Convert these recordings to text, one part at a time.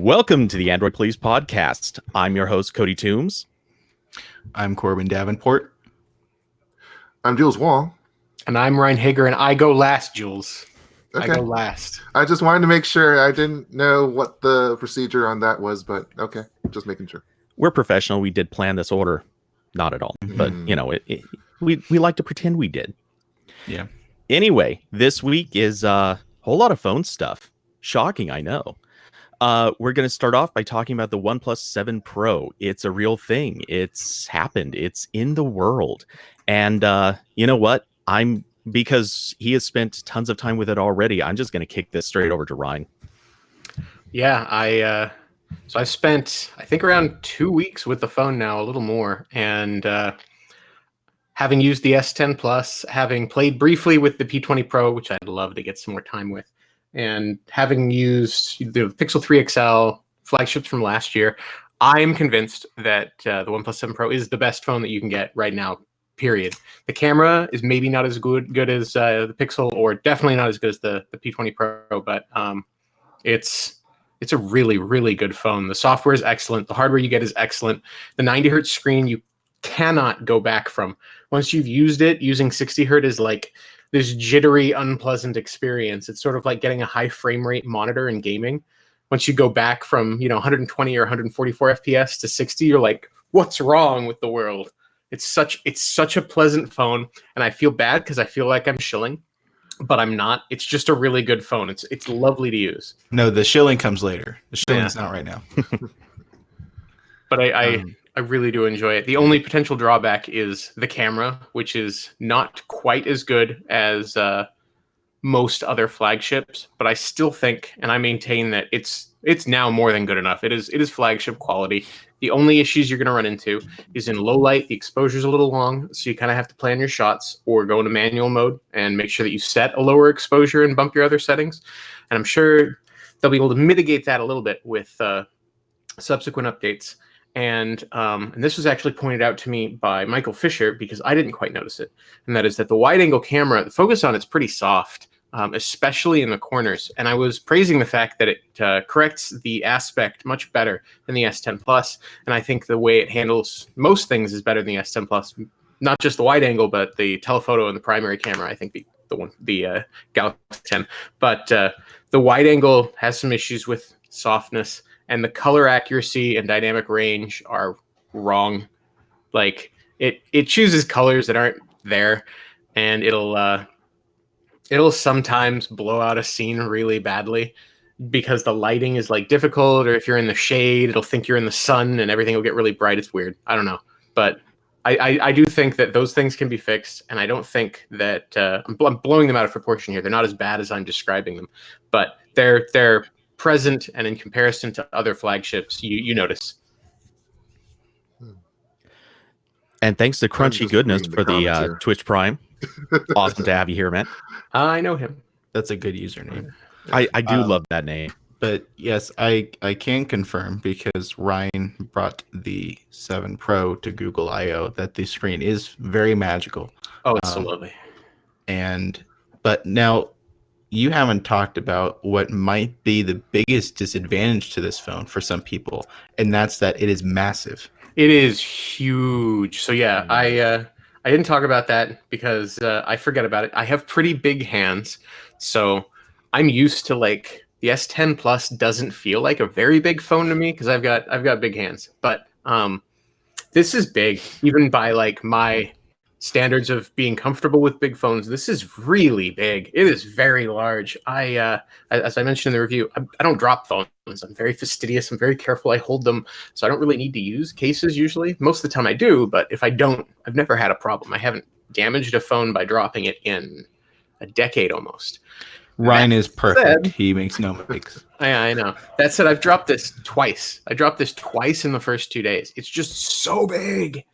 Welcome to the Android Please podcast. I'm your host, Cody Toombs. I'm Corbin Davenport. I'm Jules Wong. And I'm Ryan Hager, and I go last, Jules. Okay. I go last. I just wanted to make sure. I didn't know what the procedure on that was, but okay. Just making sure. We're professional. We did plan this order. Not at all. But, you know, we like to pretend we did. Yeah. Anyway, this week is a whole lot of phone stuff. Shocking, I know. We're going to start off by talking about the OnePlus 7 Pro. It's a real thing. It's happened. It's in the world. And you know what? Because he has spent tons of time with it already, I'm just going to kick this straight over to Ryan. Yeah, so I've spent, I think, around 2 weeks with the phone now, a little more. And having used the S10 Plus, having played briefly with the P20 Pro, which I'd love to get some more time with, and having used the Pixel 3 XL flagships from last year, I'm convinced that the OnePlus 7 Pro is the best phone that you can get right now, period. The camera is maybe not as good as the Pixel, or definitely not as good as the P20 Pro, but it's a really, really good phone. The software is excellent. The hardware you get is excellent. The 90 hertz screen you cannot go back from. Once you've used it, using 60 hertz is like this jittery, unpleasant experience. It's sort of like getting a high frame rate monitor in gaming. Once you go back from 120 or 144 FPS to 60, you're like, what's wrong with the world? It's such a pleasant phone, and I feel bad because I feel like I'm shilling, but I'm not. It's just a really good phone. It's lovely to use. No, the shilling comes later. The shilling's not right now. But I really do enjoy it. The only potential drawback is the camera, which is not quite as good as most other flagships. But I still think, and I maintain, that it's now more than good enough. It is flagship quality. The only issues you're going to run into is in low light. The exposure's a little long, so you kind of have to plan your shots or go into manual mode and make sure that you set a lower exposure and bump your other settings. And I'm sure they'll be able to mitigate that a little bit with subsequent updates. And this was actually pointed out to me by Michael Fisher because I didn't quite notice it. And that is that the wide-angle camera, the focus on it's pretty soft, especially in the corners. And I was praising the fact that it corrects the aspect much better than the S10 Plus. And I think the way it handles most things is better than the S10 Plus. Not just the wide angle, but the telephoto and the primary camera. I think the Galaxy 10. But the wide angle has some issues with softness, and the color accuracy and dynamic range are wrong. Like it chooses colors that aren't there, and it'll sometimes blow out a scene really badly because the lighting is like difficult, or if you're in the shade, it'll think you're in the sun and everything will get really bright. It's weird. I don't know. But I do think that those things can be fixed, and I don't think that I'm blowing them out of proportion here. They're not as bad as I'm describing them, but they're present, and in comparison to other flagships, you notice. And thanks to Crunchy Goodness for the Twitch Prime. Awesome to have you here, man. I know him. That's a good username. I do love that name. But yes, I can confirm, because Ryan brought the 7 Pro to Google I/O, that the screen is very magical. Oh, it's so lovely. But now, you haven't talked about what might be the biggest disadvantage to this phone for some people, and that's that it is massive. It is huge. So yeah, I didn't talk about that because I forget about it. I have pretty big hands, so I'm used to, like, the S10 Plus doesn't feel like a very big phone to me because I've got big hands. But this is big, even by like my standards of being comfortable with big phones. This is really big. It is very large. As I mentioned in the review, I don't drop phones. I'm very fastidious. I'm very careful. I hold them, so I don't really need to use cases usually. Most of the time I do, but if I don't, I've never had a problem. I haven't damaged a phone by dropping it in a decade almost. Ryan is perfect. He makes no mistakes. I know. That said, I've dropped this twice. I dropped this twice in the first 2 days. It's just so big.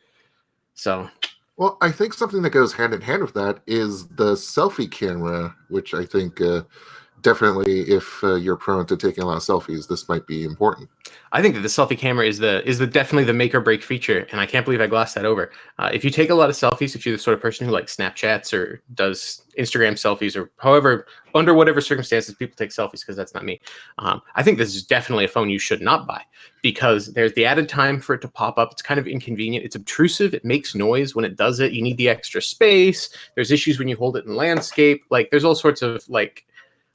So... Well, I think something that goes hand in hand with that is the selfie camera, which I think definitely, if you're prone to taking a lot of selfies, this might be important. I think that the selfie camera is the definitely the make or break feature, and I can't believe I glossed that over. If you take a lot of selfies, if you're the sort of person who like Snapchats or does Instagram selfies or however under whatever circumstances people take selfies, because that's not me. I think this is definitely a phone you should not buy because there's the added time for it to pop up. It's kind of inconvenient. It's obtrusive. It makes noise when it does it. You need the extra space. There's issues when you hold it in landscape. Like there's all sorts of like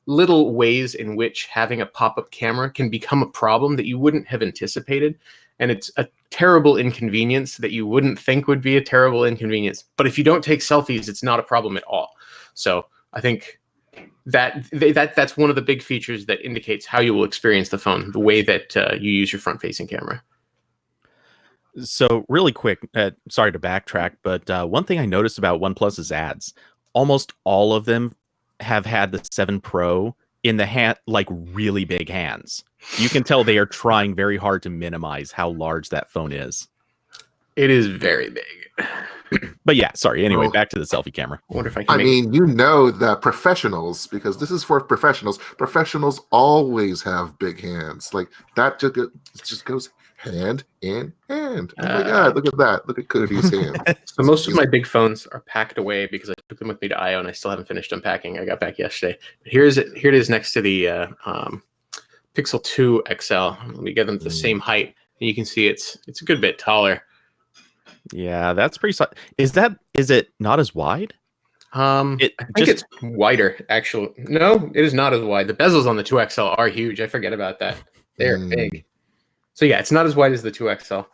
little ways in which having a pop-up camera can become a problem that you wouldn't have anticipated. And it's a terrible inconvenience that you wouldn't think would be a terrible inconvenience. But if you don't take selfies, it's not a problem at all. So I think that's one of the big features that indicates how you will experience the phone, the way that you use your front-facing camera. So really quick, sorry to backtrack, but one thing I noticed about OnePlus's ads, almost all of them have had the 7 Pro in the hand, like really big hands. You can tell they are trying very hard to minimize how large that phone is. It is very big. But yeah, sorry. Anyway, back to the selfie camera. I wonder if I can. I mean, you know that professionals, because this is for professionals. Professionals always have big hands. Like that just goes hand in hand. Oh my god, look at that! Look at Cody's hand. So most of my big phones are packed away because I took them with me to I/O and I still haven't finished unpacking. I got back yesterday. But here it is next to the Pixel 2 XL. Let me get them to the same height, and you can see it's a good bit taller. Yeah, that's pretty. Is it not as wide? I think it's wider. Actually, no, it is not as wide. The bezels on the 2XL are huge. I forget about that. They're big. So yeah, it's not as wide as the 2XL.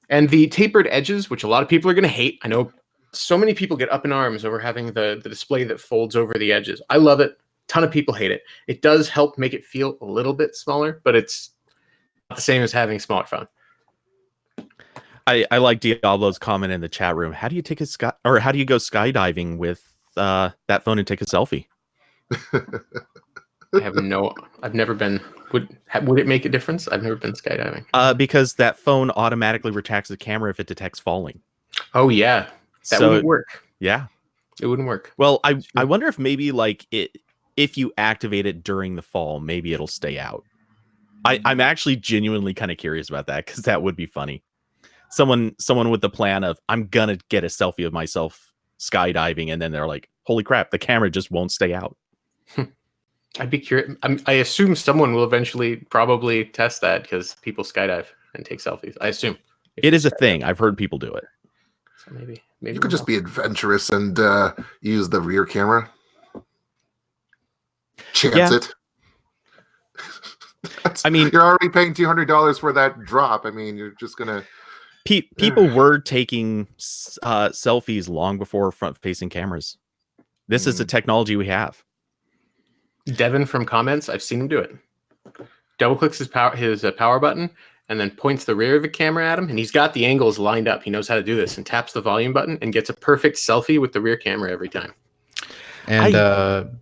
And the tapered edges, which a lot of people are going to hate. I know so many people get up in arms over having the display that folds over the edges. I love it. A ton of people hate it. It does help make it feel a little bit smaller, but it's not the same as having a smaller phone. I like Diablo's comment in the chat room. How do you take how do you go skydiving with that phone and take a selfie? I've never been. Would it make a difference? I've never been skydiving. Because that phone automatically retracts the camera if it detects falling. Oh yeah, that wouldn't work. Yeah, it wouldn't work. Well, I wonder if maybe like if you activate it during the fall, maybe it'll stay out. I'm actually genuinely kind of curious about that because that would be funny. Someone with the plan of I'm gonna get a selfie of myself skydiving, and then they're like, "Holy crap, the camera just won't stay out." I'd be curious. I assume someone will eventually probably test that because people skydive and take selfies. I assume it is a thing. I've heard people do it. So maybe you could just be adventurous and use the rear camera. Chance it. I mean, you're already paying $200 for that drop. I mean, you're just gonna. People were taking selfies long before front-facing cameras. This is the technology we have. Devin from comments, I've seen him do it. Double clicks his power button and then points the rear of the camera at him, and he's got the angles lined up. He knows how to do this, and taps the volume button and gets a perfect selfie with the rear camera every time. And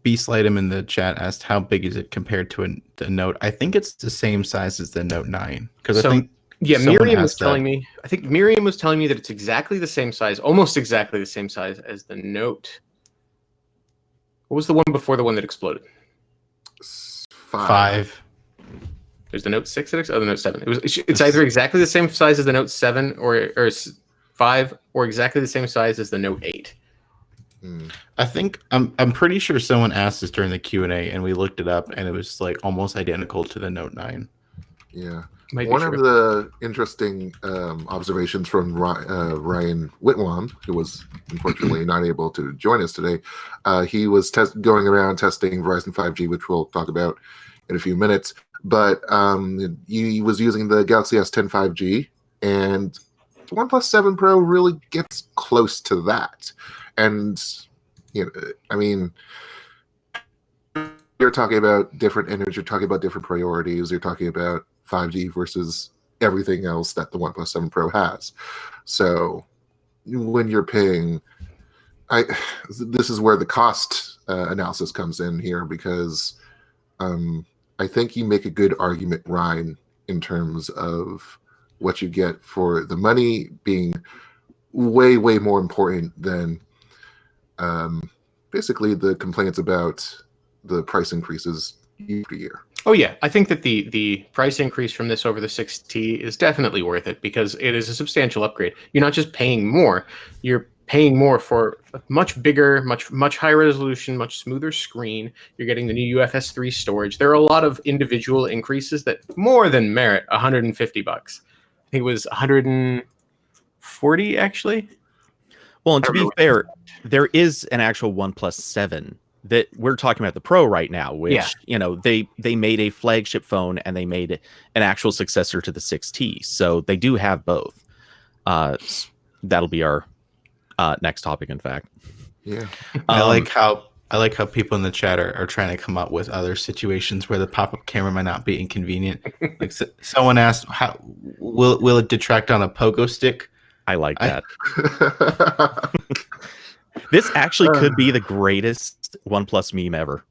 Beast Lightem in the chat asked, how big is it compared to the Note? I think it's the same size as the Note 9. Because I think Miriam was telling me. I think Miriam was telling me that it's exactly the same size, almost exactly the same size as the Note. What was the one before the one that exploded? 5. There's the Note 6 or the Note 7. It's either exactly the same size as the Note 7 or 5, or exactly the same size as the Note 8. I think I'm pretty sure someone asked this during the Q&A, and we looked it up, and it was like almost identical to the Note 9. Yeah. One of the interesting observations from Ryan Whitwan, who was unfortunately not able to join us today, he was going around testing Verizon 5G, which we'll talk about in a few minutes. But he was using the Galaxy S10 5G, and the OnePlus 7 Pro really gets close to that. And I mean, you're talking about different energies, you're talking about different priorities, you're talking about 5G versus everything else that the OnePlus 7 Pro has. So when you're paying, this is where the cost analysis comes in here, because I think you make a good argument, Ryan, in terms of what you get for the money being way, way more important than basically the complaints about the price increases year to year. Oh yeah, I think that the price increase from this over the 6T is definitely worth it because it is a substantial upgrade. You're not just paying more; you're paying more for a much bigger, much higher resolution, much smoother screen. You're getting the new UFS 3 storage. There are a lot of individual increases that more than merit $150. I think it was 140 actually. Well, and to be fair, there is an actual OnePlus 7 that we're talking about the Pro right now, which they made a flagship phone and they made an actual successor to the 6T. So they do have both. That'll be our next topic, in fact. Yeah. I like how people in the chat are trying to come up with other situations where the pop-up camera might not be inconvenient. Like someone asked, "How will it detract on a pogo stick?" I like that. This actually could be the greatest OnePlus meme ever.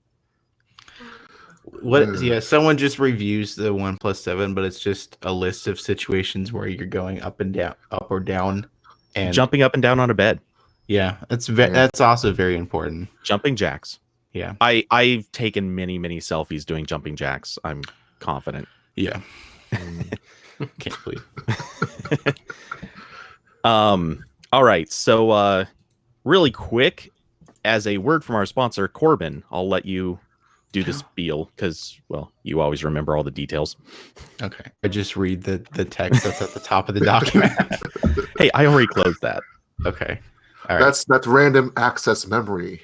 Yeah, someone just reviews the OnePlus 7, but it's just a list of situations where you're going up or down, and jumping up and down on a bed. Yeah, that's also very important. Jumping jacks. Yeah, I've taken many selfies doing jumping jacks. I'm confident. Yeah. Can't believe. All right. So really quick, as a word from our sponsor, Corbin, I'll let you do the spiel because, well, you always remember all the details. Okay. I just read the text that's at the top of the document. Hey, I already closed that. Okay. All right. That's random access memory.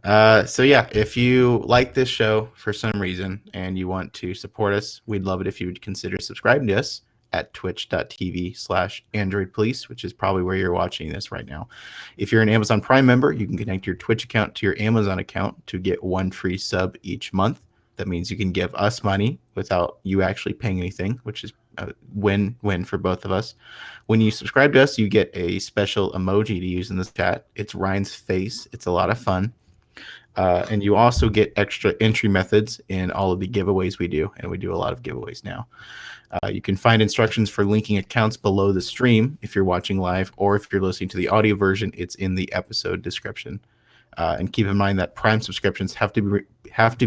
So yeah, if you like this show for some reason and you want to support us, we'd love it if you would consider subscribing to us at twitch.tv/AndroidPolice, which is probably where you're watching this right now. If you're an Amazon Prime member, you can connect your Twitch account to your Amazon account to get one free sub each month. That means you can give us money without you actually paying anything, which is a win-win for both of us. When you subscribe to us, you get a special emoji to use in this chat. It's Ryan's face. It's a lot of fun. And you also get extra entry methods in all of the giveaways we do, and we do a lot of giveaways now. You can find instructions for linking accounts below the stream if you're watching live, or if you're listening to the audio version, it's in the episode description. And keep in mind that Prime subscriptions have to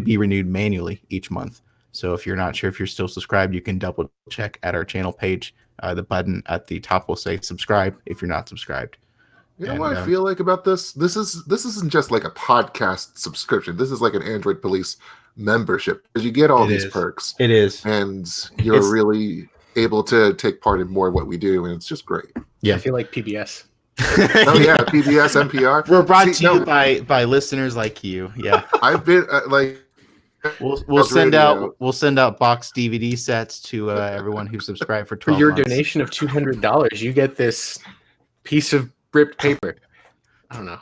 be renewed manually each month. So if you're not sure if you're still subscribed, you can double check at our channel page. The button at the top will say subscribe if you're not subscribed. You know what I feel like about this? This isn't just like a podcast subscription. This is like an Android Police membership because you get all these perks. It is, and you're really able to take part in more of what we do, and it's just great. Yeah, I feel like PBS. Oh yeah, PBS, NPR. We're brought to you by listeners like you. Yeah, I've been like. We'll send out box DVD sets to everyone who subscribed for 12 For your months. donation of $200, you get this piece of ripped paper. I don't know.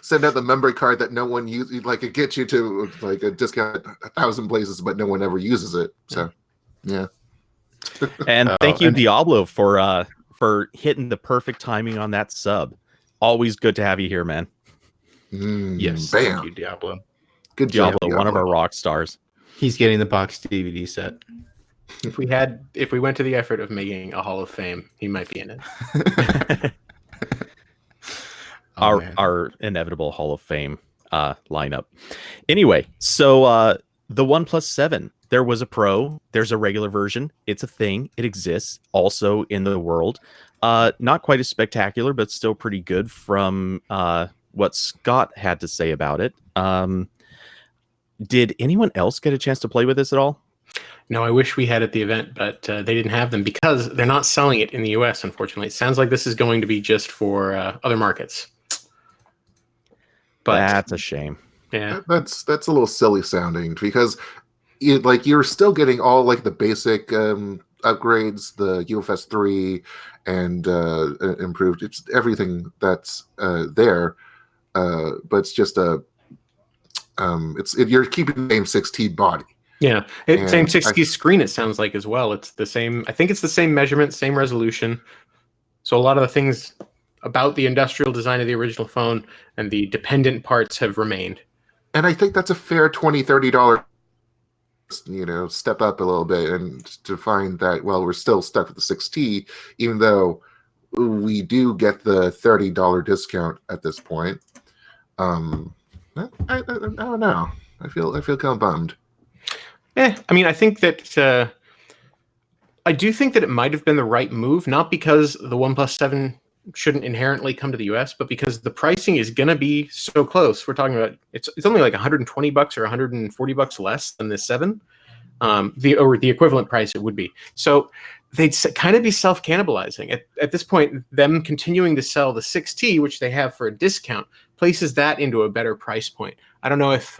send out the memory card that no one uses. Like it gets you to like a discount 1,000 places, but no one ever uses it. So, yeah. And thank you, Diablo, for hitting the perfect timing on that sub. Always good to have you here, man. Yes, bam. Thank you, Diablo. Good Diablo, job, one of our rock stars. He's getting the box DVD set. If we went to the effort of making a Hall of Fame, he might be in it. Our inevitable Hall of Fame lineup. Anyway, so the OnePlus 7, there was a Pro, there's a regular version. It's a thing. It exists also in the world. Not quite as spectacular, but still pretty good from what Scott had to say about it. Did anyone else get a chance to play with this at all? No, I wish we had at the event, but they didn't have them because they're not selling it in the US, unfortunately. It sounds like this is going to be just for other markets. But that's a shame. Yeah, that's a little silly sounding because you're still getting all like the basic upgrades, the UFS 3 and improved. It's everything that's there, but it's just you're keeping the same 6T body. Yeah, same 6T screen. It sounds like as well. It's the same. I think it's the same measurement, same resolution. So a lot of the things about the industrial design of the original phone and the dependent parts have remained. And I think that's a fair $20-$30, step up a little bit, and to find that we're still stuck with the 6T, even though we do get the $30 discount at this point. I don't know. I feel kind of bummed. I mean, I think that I do think that it might have been the right move, not because the OnePlus 7 shouldn't inherently come to the US, but because the pricing is going to be so close. We're talking about it's only like $120 or $140 less than the 7. The equivalent price it would be. So they'd kind of be self-cannibalizing. At this point, them continuing to sell the 6T, which they have for a discount, places that into a better price point. I don't know if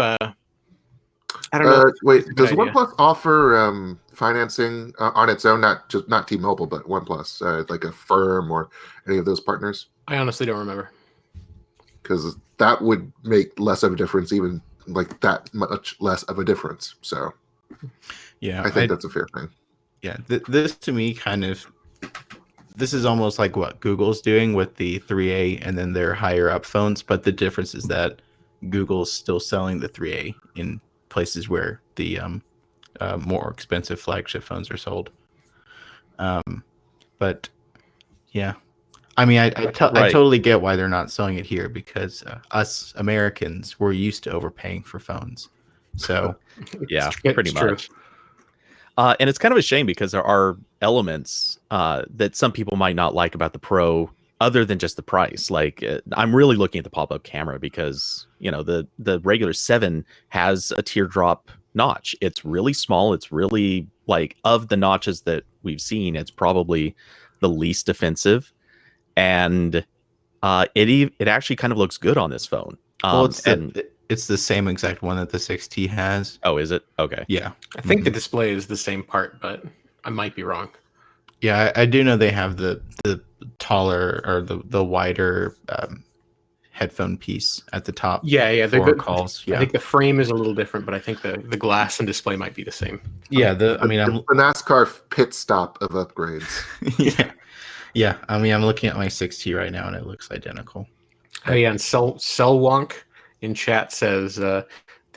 I don't know. Wait, does OnePlus offer financing on its own, not T-Mobile, but OnePlus, like a firm or any of those partners? I honestly don't remember. Because that would make less of a difference, even like that much less of a difference. So, yeah, I think that's a fair thing. Yeah, this to me this is almost like what Google's doing with the 3A and then their higher up phones, but the difference is that Google's still selling the 3A in places where the more expensive flagship phones are sold. But yeah, I mean, I totally get why they're not selling it here, because us Americans, we're used to overpaying for phones. So yeah, pretty much. And it's kind of a shame because there are elements that some people might not like about the Pro other than just the price. Like I'm really looking at the pop-up camera because, you know, the regular 7 has a teardrop notch. It's really small. It's really, like, of the notches that we've seen, it's probably the least offensive. And it actually kind of looks good on this phone. Well, it's the same exact one that the 6T has. Oh, is it? Okay. Yeah. I think the display is the same part, but I might be wrong. Yeah, I do know they have the taller or the wider headphone piece at the top. Yeah, for calls. Yeah. I think the frame is a little different, but I think the glass and display might be the same. Yeah, the NASCAR pit stop of upgrades. Yeah. I mean, I'm looking at my 6T right now, and it looks identical. Oh yeah, and Cellwonk in chat says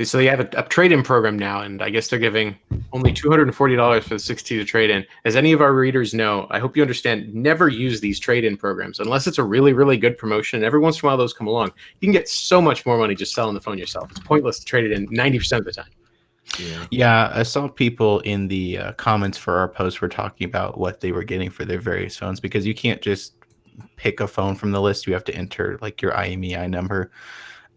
so they have a trade-in program now, and I guess they're giving only $240 for the 6T to trade in. As any of our readers know, I hope you understand, never use these trade-in programs unless it's a really, really good promotion. And every once in a while those come along. You can get so much more money just selling the phone yourself. It's pointless to trade it in 90% of the time. Yeah, I saw people in the comments for our post were talking about what they were getting for their various phones, because you can't just pick a phone from the list. You have to enter like your IMEI number.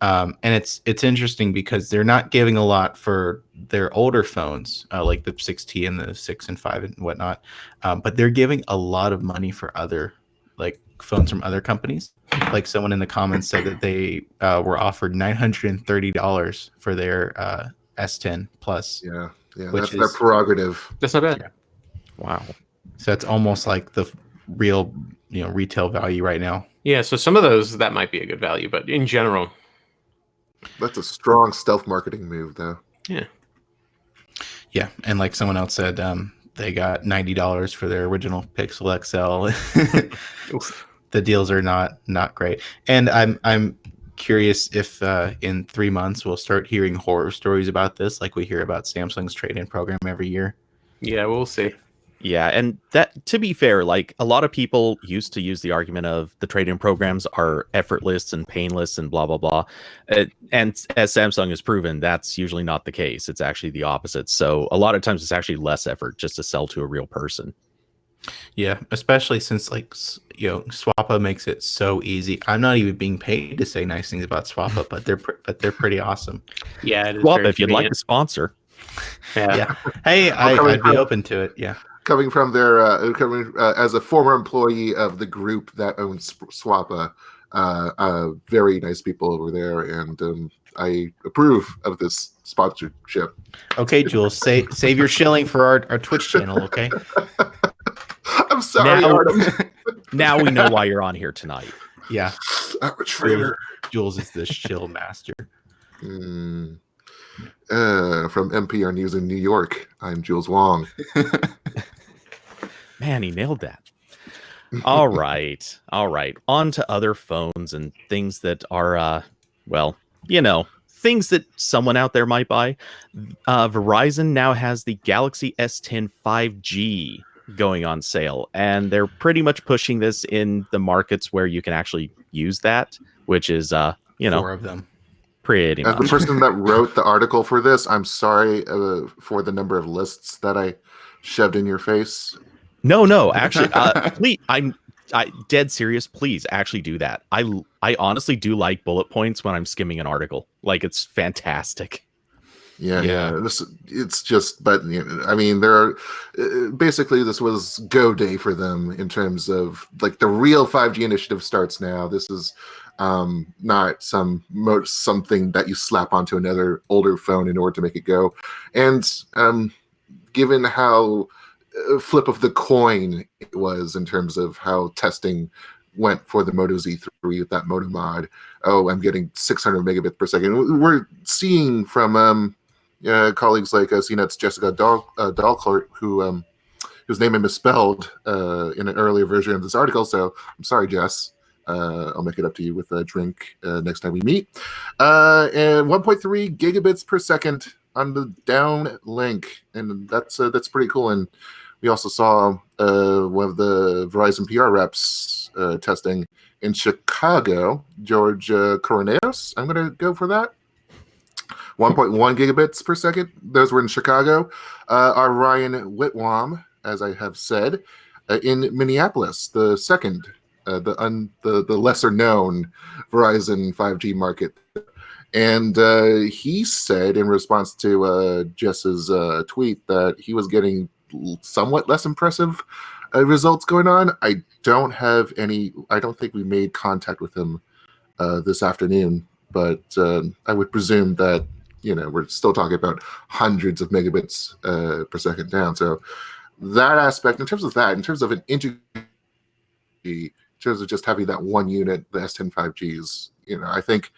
And it's interesting because they're not giving a lot for their older phones, like the 6T and the 6 and 5 and whatnot. But they're giving a lot of money for other like phones from other companies. Like someone in the comments said that they were offered $930 for their S10 Plus. Yeah, that's their prerogative. That's not bad. Yeah. Wow. So that's almost like the real, retail value right now. Yeah, so some of those, that might be a good value, but in general, that's a strong stealth marketing move, though. Yeah, and like someone else said, they got $90 for their original Pixel XL. The deals are not great, and I'm curious if in 3 months we'll start hearing horror stories about this, like we hear about Samsung's trade-in program every year. Yeah, we'll see. Yeah, and that, to be fair, like a lot of people used to use the argument of the trade-in programs are effortless and painless and blah, blah, blah. And as Samsung has proven, that's usually not the case. It's actually the opposite. So a lot of times it's actually less effort just to sell to a real person. Yeah, especially since like, Swappa makes it so easy. I'm not even being paid to say nice things about Swappa, but they're pretty awesome. Yeah, it is Swappa, if you'd like to sponsor. Yeah. Hey, I'd be open to it. Yeah. Coming from their as a former employee of the group that owns Swappa, very nice people over there, and I approve of this sponsorship. Okay, Jules, save your shilling for our Twitch channel, okay? I'm sorry, Artem. Now we know why you're on here tonight. Yeah, I'm a traitor. Jules is the shill master. From NPR News in New York, I'm Jules Wong. Man, he nailed that. All right. On to other phones and things that are, things that someone out there might buy. Verizon now has the Galaxy S10 5G going on sale, and they're pretty much pushing this in the markets where you can actually use that, which is, 4 of them. Pretty As the much. person that wrote the article for this, I'm sorry for the number of lists that I shoved in your face. No, actually, please, I dead serious. Please, actually do that. I honestly do like bullet points when I'm skimming an article. Like, it's fantastic. Yeah. It's just, but I mean, there are basically this was go day for them in terms of like the real 5G initiative starts now. This is not something that you slap onto another older phone in order to make it go. And given how flip of the coin it was in terms of how testing went for the Moto Z3 with that Moto mod. Oh, I'm getting 600 megabits per second. We're seeing from colleagues like CNET's Jessica Dahlkart, whose name I misspelled in an earlier version of this article. So I'm sorry, Jess. I'll make it up to you with a drink next time we meet. And 1.3 gigabits per second on the down link, and that's pretty cool. And we also saw one of the Verizon PR reps testing in Chicago, George Coroneos. I'm going to go for that. 1.1 gigabits per second. Those were in Chicago. Our Ryan Whitwam, as I have said, in Minneapolis, the second, the lesser known Verizon 5G market. And he said in response to Jess's tweet that he was getting somewhat less impressive results going on. I don't think we made contact with him this afternoon, but I would presume that we're still talking about hundreds of megabits per second down. So that aspect, in terms of an integrated, in terms of just having that one unit, the S10 5Gs, I think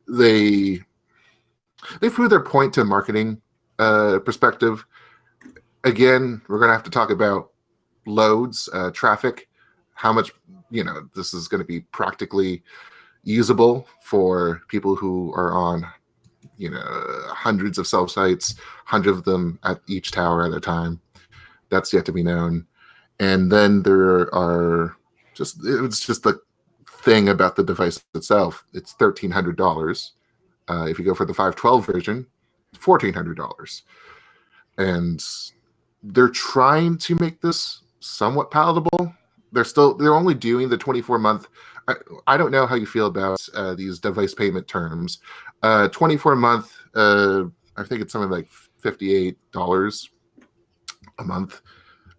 they proved their point to marketing perspective. Again, we're going to have to talk about loads, traffic, how much this is going to be practically usable for people who are on hundreds of cell sites, 100 of them at each tower at a time. That's yet to be known. And then it's just the thing about the device itself. It's $1,300. If you go for the 512 version, $1,400. And they're trying to make this somewhat palatable. They're only doing the 24-month. I don't know how you feel about these device payment terms. 24-month, I think it's something like $58 a month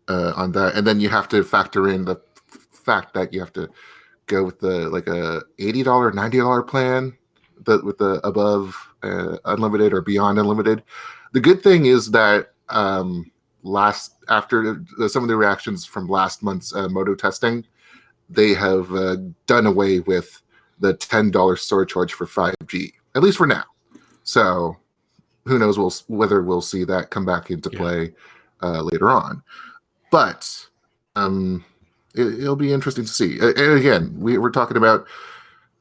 on that, and then you have to factor in the fact that you have to go with the like a $80, $90 plan with the above unlimited or beyond unlimited. The good thing is that after some of the reactions from last month's Moto testing, they have done away with the $10 storage charge for 5G, at least for now. So who knows whether we'll see that come back into play later on. But it'll be interesting to see. And again, we're talking about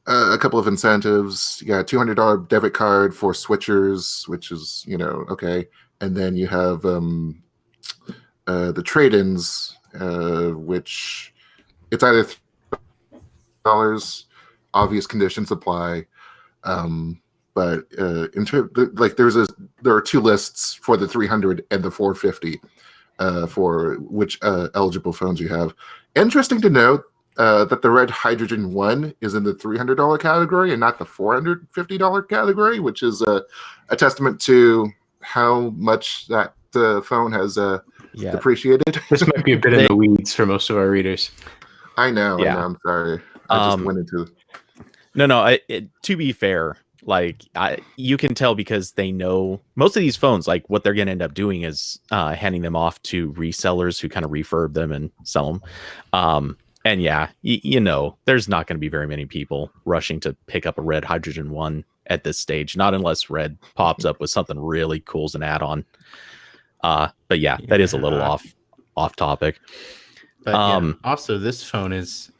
a couple of incentives. You got a $200 debit card for switchers, which is, okay. And then you have the trade-ins, which it's either $3, obvious conditions apply. But in terms, like there are two lists for the 300 and the 450 for which eligible phones you have. Interesting to note that the Red Hydrogen 1 is in the $300 category and not the $450 category, which is a testament to how much that phone has depreciated. This might be a bit in the weeds for most of our readers. I know. I'm sorry. I just went into. No. To be fair, like you can tell because they know most of these phones, like what they're going to end up doing is handing them off to resellers who kind of refurb them and sell them. And yeah, there's not going to be very many people rushing to pick up a Red Hydrogen 1 at this stage, not unless Red pops up with something really cool as an add-on. But yeah, that is a little off topic. But also this phone is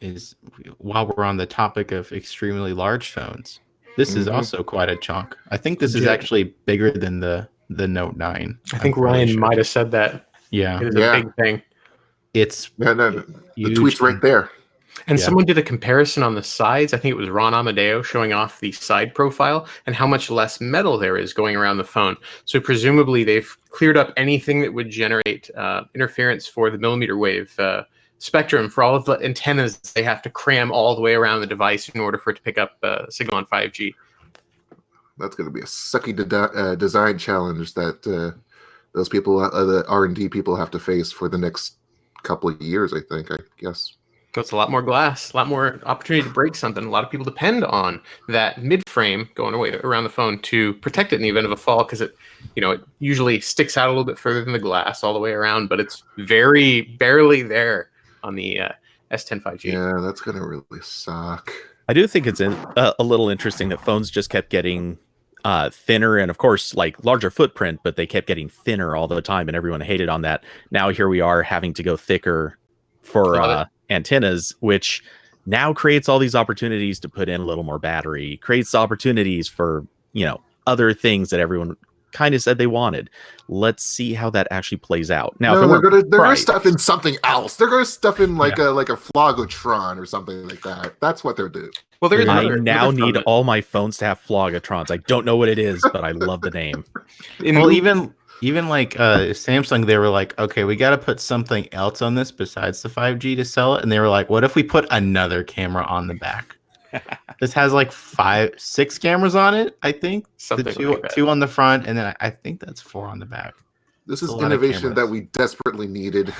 while we're on the topic of extremely large phones, this is also quite a chunk. I think this is actually bigger than the Note 9. I think Ryan might have said that. Yeah. It is a big thing. It's the tweet's right there. And Yeah. someone did a comparison on the sides. I think it was Ron Amadeo showing off the side profile and how much less metal there is going around the phone. So presumably they've cleared up anything that would generate interference for the millimeter wave spectrum. For all of the antennas, they have to cram all the way around the device in order for it to pick up signal on 5G. That's going to be a sucky design challenge that those people, the R&D people, have to face for the next couple of years, I think, I guess. So it's a lot more glass, a lot more opportunity to break something. A lot of people depend on that mid-frame going away around the phone to protect it in the event of a fall, because it usually sticks out a little bit further than the glass all the way around, but it's very barely there on the S10 5G. Yeah, that's going to really suck. I do think it's a little interesting that phones just kept getting thinner, and of course, like larger footprint, but they kept getting thinner all the time, and everyone hated on that. Now here we are having to go thicker for antennas, which now creates all these opportunities to put in a little more battery, creates opportunities for other things that everyone kind of said they wanted. Let's see how that actually plays out. Now, no, they're gonna stuff in something else. They're gonna stuff in like a Flogotron or something like that. That's what they're doing. Well, I now need all my phones to have Flogotrons. I don't know what it is, but I love the name. Well, even like Samsung, they were like, okay, we got to put something else on this besides the 5G to sell it. And they were like, what if we put another camera on the back? This has like 6 cameras on it, I think. Something two on the front, and then I think that's 4 on the back. This is innovation that we desperately needed.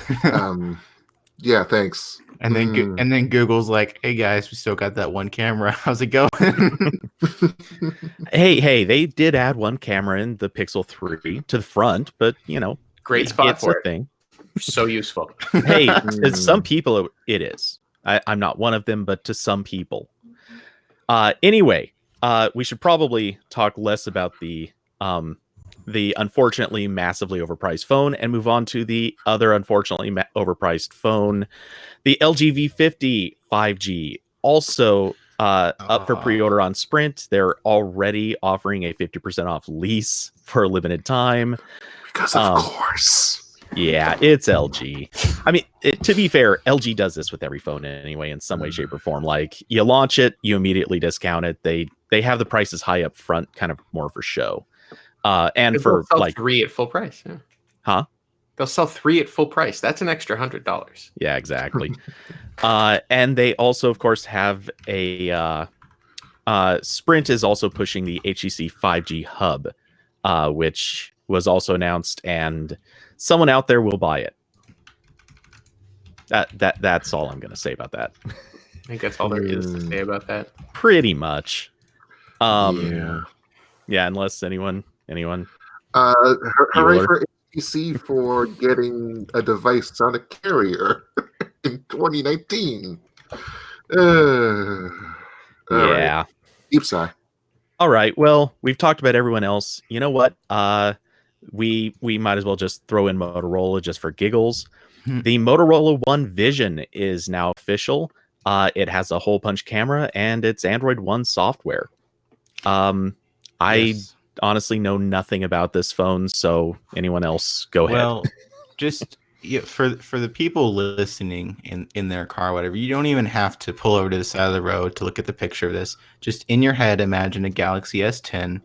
Yeah, thanks. And then Google's like, hey guys, we still got that one camera. How's it going? Hey, they did add one camera in the Pixel 3 to the front, but great spot for a thing. So useful. Hey, to some people it is. I'm not one of them, but to some people. Anyway, we should probably talk less about the unfortunately massively overpriced phone and move on to the other unfortunately overpriced phone, the LG V50 5G, also up for pre-order on Sprint. They're already offering a 50% off lease for a limited time. Because of course. Yeah, it's LG. I mean, to be fair, LG does this with every phone anyway, in some way, shape, or form. Like, you launch it, you immediately discount it. They have the prices high up front, kind of more for show. And for like 3 at full price. Yeah. Huh? They'll sell 3 at full price. That's an extra $100. Yeah, exactly. And they also, of course, have a Sprint is also pushing the HTC 5G hub, which was also announced, and someone out there will buy it. That's all I'm going to say about that. I think that's all there is to say about that. Pretty much. Yeah, unless anyone. Hooray for HTC for getting a device on a carrier in 2019. Yeah. Right. Deep sigh. All right. Well, we've talked about everyone else. You know what? We might as well just throw in Motorola just for giggles. The Motorola One Vision is now official. It has a hole punch camera and it's Android One software. I honestly know nothing about this phone, so anyone else, go ahead. Well, just for the people listening in their car, whatever, you don't even have to pull over to the side of the road to look at the picture of this. Just in your head, imagine a Galaxy S10,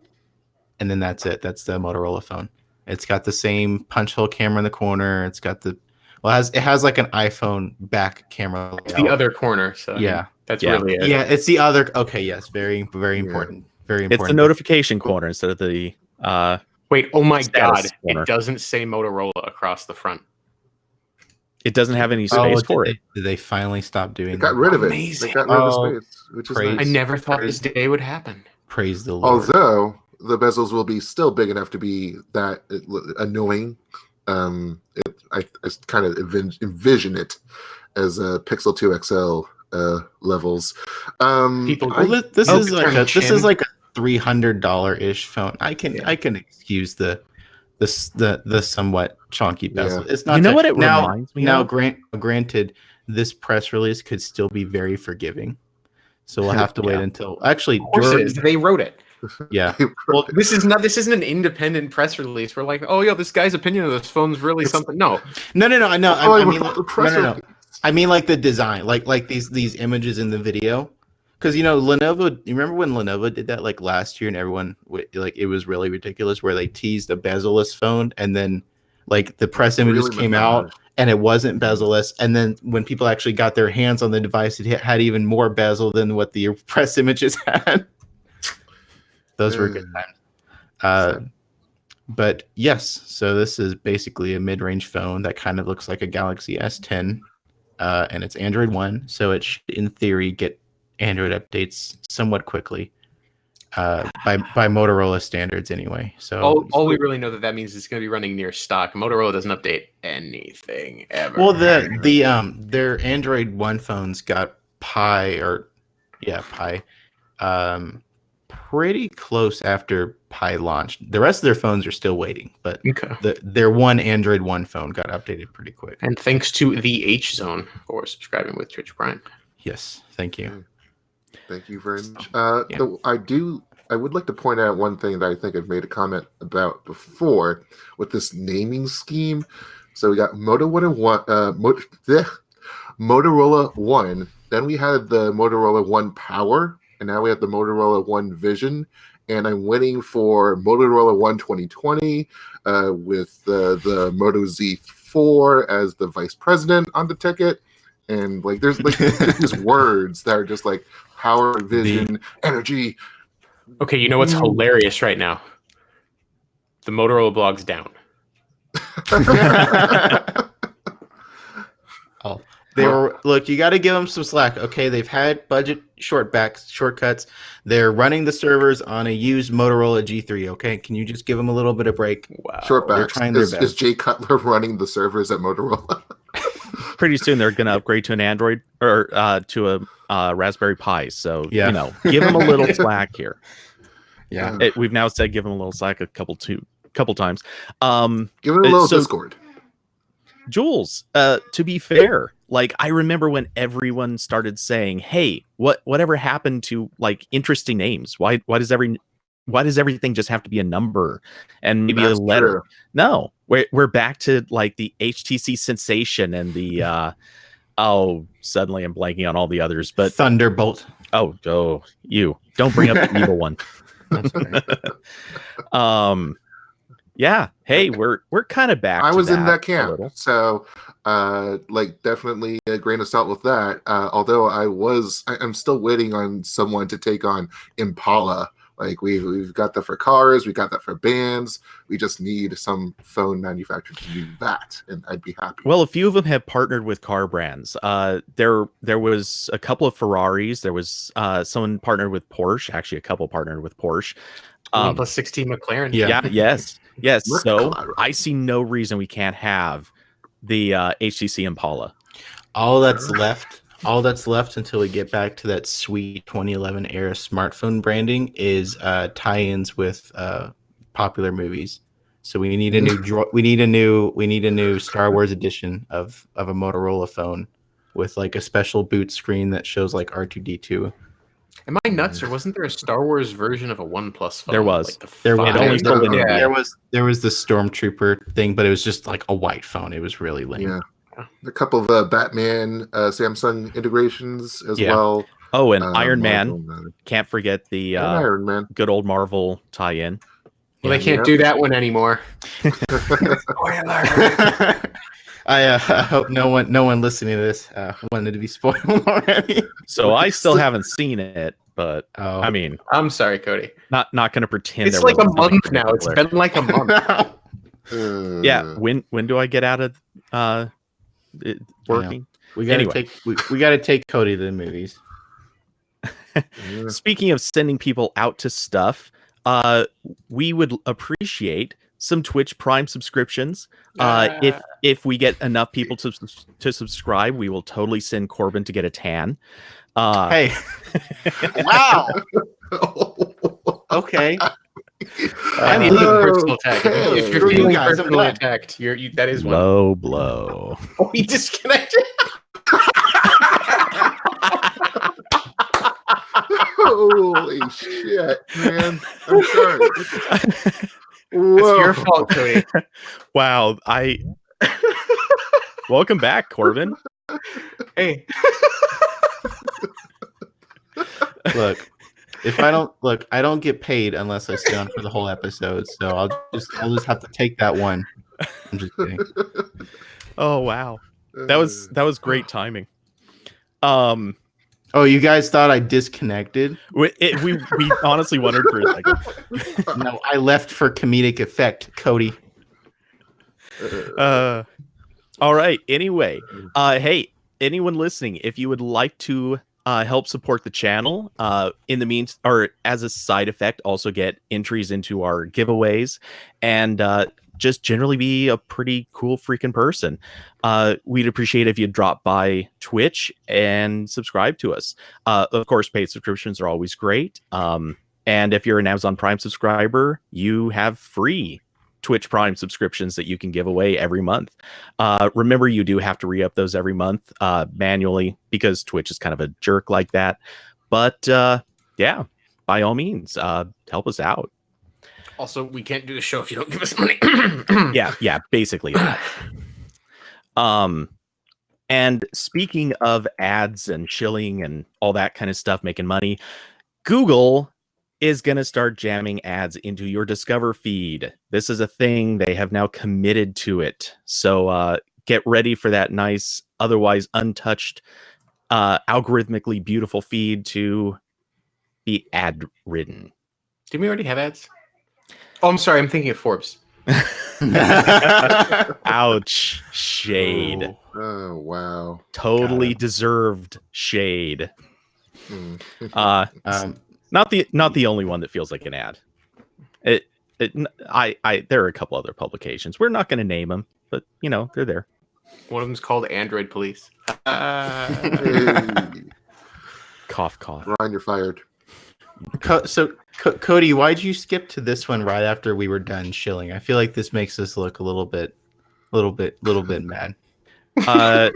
and then that's it. That's the Motorola phone. It's got the same punch hole camera in the corner. It's got it has like an iPhone back camera. It's the other corner. So yeah, that's really it. Yeah, it's the other. Okay, yes, very, very important. Very important. It's the notification corner instead of the. Wait, oh my God! Corner. It doesn't say Motorola across the front. It doesn't have any space for it. Did they finally stop doing? They got rid of it. Amazing. They got rid of the space, which is nice. I never thought this day would happen. Praise the Lord. Although the bezels will be still big enough to be that annoying. I kind of envision it as a Pixel 2 XL levels. This is like a $300 ish phone. I can excuse the somewhat chonky bezel. Yeah. It's not. What it reminds me of? Granted, this press release could still be very forgiving. So we'll have to wait until actually. Of course it is. They wrote it. Yeah. Well, this isn't an independent press release. We're like, oh yeah, this guy's opinion of this phone's really something. No. I know. I mean, no. I mean, like the design, like these images in the video, because Lenovo. You remember when Lenovo did that like last year, and everyone like it was really ridiculous, where they teased a bezel-less phone, and then like the press images Really came out, massaged. and it wasn't bezel-less, and then when people actually got their hands on the device, it had even more bezel than what the press images had. Those were good times. But yes, so this is basically a mid-range phone that kind of looks like a Galaxy S10, and it's Android 1, so it should, in theory, get Android updates somewhat quickly by Motorola standards anyway. So all we really know that means it's going to be running near stock. Motorola doesn't update anything ever. well, their Android 1 phones got Pi pretty close after Pi launched. The rest of their phones are still waiting, but their one Android 1 phone got updated pretty quick. And thanks to the H Zone for subscribing with Twitch Prime. Yes, thank you. Thank you very much. I would like to point out one thing that I think I've made a comment about before with this naming scheme. So we got Motorola 1, then we had the Motorola 1 Power, and now we have the Motorola 1 Vision. And I'm waiting for Motorola 1 2020 with the Moto Z4 as the vice president on the ticket. And like there's like these words that are just like power, vision, energy. Okay, you know what's hilarious right now? The Motorola blog's down. Look, you got to give them some slack. Okay, they've had budget shortcuts. They're running the servers on a used Motorola G3. Okay, can you just give them a little bit of break? Wow, shortbacks. They're trying their best. Is Jay Cutler running the servers at Motorola? Pretty soon they're going to upgrade to an Android or to a Raspberry Pi. So give them a little slack here. Yeah, we've now said give them a little slack a couple times. Give them a little Discord. Jules, to be fair, like I remember when everyone started saying, "Hey, whatever happened to like interesting names? Why does everything just have to be a number and maybe a letter?" True. No, we're back to like the HTC Sensation and the suddenly I'm blanking on all the others, but Thunderbolt. Oh, you don't bring up the evil one. That's okay. Yeah. Hey, we're kind of back. I was in that camp, so definitely a grain of salt with that. Although I'm still waiting on someone to take on Impala. Like we've got that for cars, we got that for bands. We just need some phone manufacturer to do that, and I'd be happy. Well, a few of them have partnered with car brands. There was a couple of Ferraris. There was someone partnered with Porsche. Actually, a couple partnered with Porsche. OnePlus 16 McLaren. Yes. So I see no reason we can't have the HTC Impala. All that's left until we get back to that sweet 2011 era smartphone branding is tie-ins with popular movies. So we need a new Star Wars edition of a Motorola phone with like a special boot screen that shows like R2D2. Am I nuts, or wasn't there a Star Wars version of a OnePlus phone? There was. Like there was the Stormtrooper thing, but it was just like a white phone. It was really lame. Yeah. A couple of Batman Samsung integrations as well. Oh, and Iron Man. Can't forget the Iron Man. Good old Marvel tie-in. Well, they can't do that one anymore. I hope no one listening to this wanted to be spoiled already. So I still haven't seen it, but I mean, I'm sorry, Cody. Not going to pretend. It's like a month now. It's been like a month. Yeah. When do I get out of working? We gotta take Cody to the movies. Speaking of sending people out to stuff, we would appreciate some Twitch Prime subscriptions. If we get enough people to subscribe, we will totally send Corbin to get a tan. Hey, wow. Okay. I'm feeling personal attack. If you're feeling personally attacked, that is one. Low blow. Oh, he disconnected. Holy shit, man! I'm sorry. It's your fault, Cody. Wow, welcome back, Corbin. Hey. Look, if I don't get paid unless I stay on for the whole episode. So I'll just have to take that one. I'm just kidding. Oh wow, that was great timing. Oh, you guys thought I disconnected? We honestly wondered for a second. No, I left for comedic effect, Cody. All right. Anyway, hey, anyone listening, if you would like to help support the channel, in the means or as a side effect, also get entries into our giveaways and just generally be a pretty cool freaking person. We'd appreciate if you drop by Twitch and subscribe to us. Of course, paid subscriptions are always great. And if you're an Amazon Prime subscriber, you have free Twitch Prime subscriptions that you can give away every month. Remember, you do have to re-up those every month manually because Twitch is kind of a jerk like that. But yeah, by all means, help us out. Also, we can't do the show if you don't give us money. yeah, basically that. And speaking of ads and shilling and all that kind of stuff, making money, Google is going to start jamming ads into your Discover feed. This is a thing. They have now committed to it. So get ready for that nice, otherwise untouched, algorithmically beautiful feed to be ad-ridden. Did we already have ads? Oh, I'm sorry. I'm thinking of Forbes. Ouch. Shade. Oh, wow. Totally deserved shade. Mm. Not the only one that feels like an ad. There are a couple other publications. We're not going to name them, but you know they're there. One of them's called Android Police. Hey. Cough, cough. Ryan, you're fired. So, Cody, why'd you skip to this one right after we were done shilling? I feel like this makes us look a little bit mad. To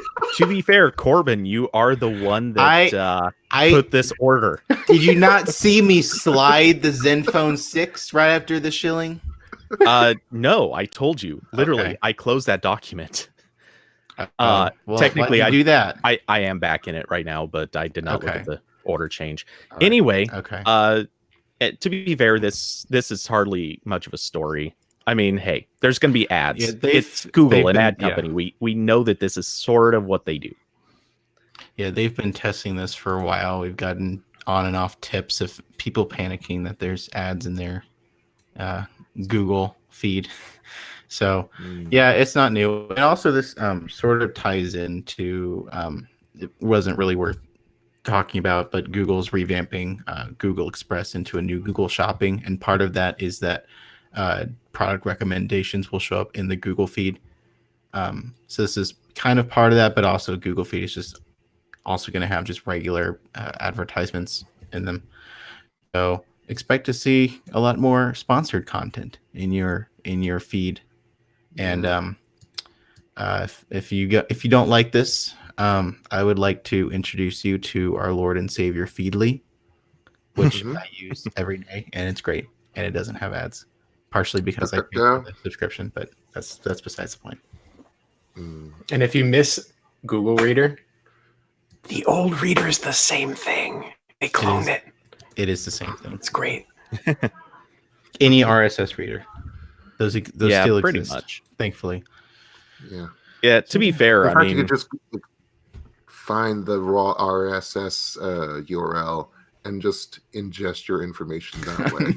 be fair, Corbin, you are the one that I put this order. Did you not see me slide the Zenfone 6 right after the shilling? No, I told you. Literally, Okay. I closed that document. Well, technically, I do that. I am back in it right now, but I did not look at the order change. All right. Anyway, Okay. To be fair, this is hardly much of a story. I mean, hey, there's going to be ads. Yeah, it's Google, an been, ad company. We know that this is sort of what they do. Yeah, they've been testing this for a while. We've gotten on and off tips of people panicking that there's ads in their Google feed. So, yeah, it's not new. And also, this sort of ties into it wasn't really worth talking about, but Google's revamping Google Express into a new Google Shopping, and part of that is that product recommendations will show up in the Google feed. So this is kind of part of that, but also Google feed is just also going to have just regular advertisements in them. So expect to see a lot more sponsored content in your feed. And if you don't like this, I would like to introduce you to our Lord and Savior Feedly, which I use every day, and it's great, and it doesn't have ads. Partially because I paid for the subscription, but that's besides the point. And if you miss Google Reader, the old Reader is the same thing. They cloned it. It is the same thing. It's great. Any RSS reader, those still pretty exist, much. Thankfully. Yeah. To be fair, I mean, you could just find the raw RSS URL and just ingest your information that way.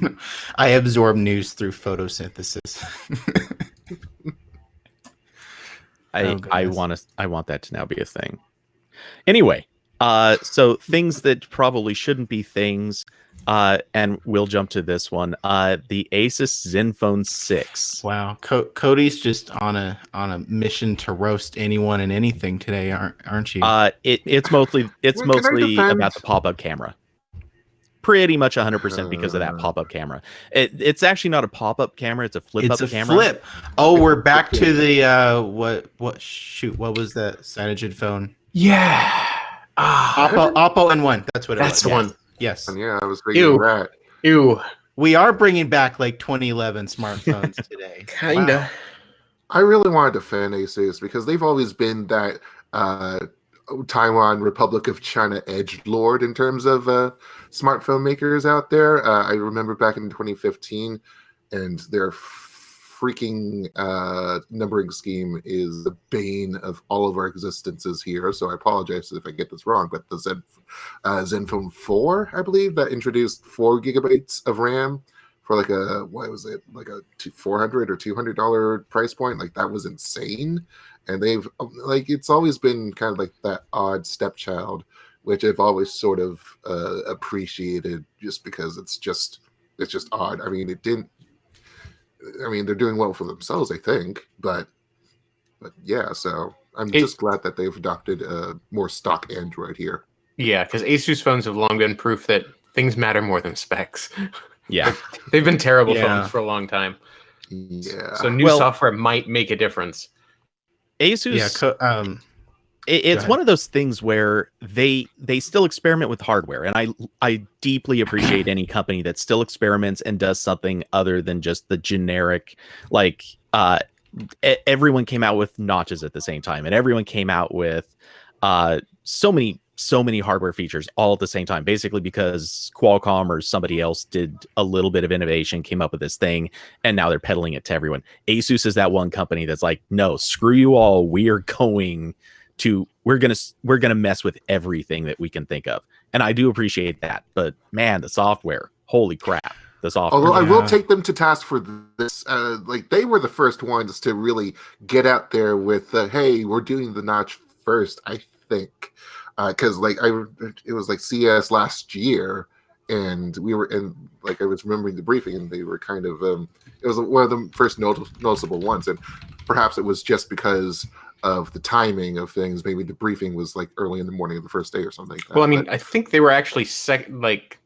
I absorb news through photosynthesis. I want that to now be a thing. Anyway, so things that probably shouldn't be things, and we'll jump to this one. The Asus Zenfone 6. Wow, Cody's just on a mission to roast anyone and anything today, aren't you? It's mostly about the pop-up camera. Pretty much 100% because of that pop-up camera. It's actually not a pop-up camera; it's a flip-up camera. Flip. Oh, we're back to the what was that Cyanogen phone? Yeah. Oppo N1. That's what it was. That's the one. Yes. And yeah, I was thinking that. Ew. We are bringing back like 2011 smartphones today. Kinda. Wow. I really wanted to defend Asus because they've always been that Taiwan Republic of China edgelord in terms of smartphone makers out there. I remember back in 2015, and their freaking numbering scheme is the bane of all of our existences here. So I apologize if I get this wrong, but the Zenfone 4, I believe, that introduced 4 gigabytes of RAM for like a, what was it, like a $400 or $200 price point. Like, that was insane. And they've, like, it's always been kind of like that odd stepchild, which I've always sort of appreciated, just because it's just odd. I mean, they're doing well for themselves, I think, but yeah. So I'm just glad that they've adopted more stock Android here. Yeah, because Asus phones have long been proof that things matter more than specs. Yeah, they've been terrible phones for a long time. Yeah. So new software might make a difference. Asus, it's one of those things where they still experiment with hardware, and I deeply appreciate any company that still experiments and does something other than just the generic, like everyone came out with notches at the same time, and everyone came out with so many hardware features all at the same time, basically because Qualcomm or somebody else did a little bit of innovation, came up with this thing, and now they're peddling it to everyone. Asus is that one company that's like, no, screw you all. We're gonna mess with everything that we can think of. And I do appreciate that. But man, the software, holy crap. The software. Although I will take them to task for this. Like, they were the first ones to really get out there with, hey, we're doing the notch first, I think. Because it was like CS last year, and we were in, like, I was remembering the briefing, and they were kind of it was one of the first noticeable ones, and perhaps it was just because of the timing of things. Maybe the briefing was like early in the morning of the first day or something like that. Well, I mean, I think they were actually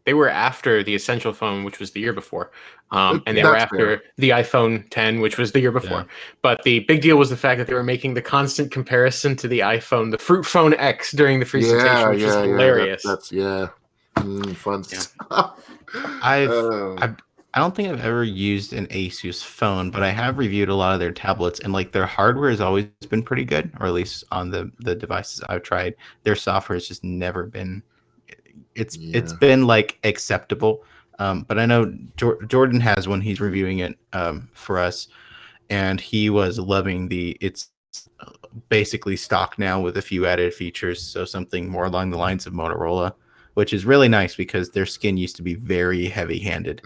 they were after the Essential phone, which was the year before, and they were after the iPhone 10, which was the year before. Yeah. But the big deal was the fact that they were making the constant comparison to the iPhone, the Fruit Phone X, during the presentation, which was hilarious. That's fun stuff. I don't think I've ever used an Asus phone, but I have reviewed a lot of their tablets, and like their hardware has always been pretty good, or at least on the devices I've tried. Their software has just never been. It's been like acceptable, but I know Jordan has one. He's reviewing it for us, and he was loving it's basically stock now with a few added features, so something more along the lines of Motorola, which is really nice because their skin used to be very heavy-handed.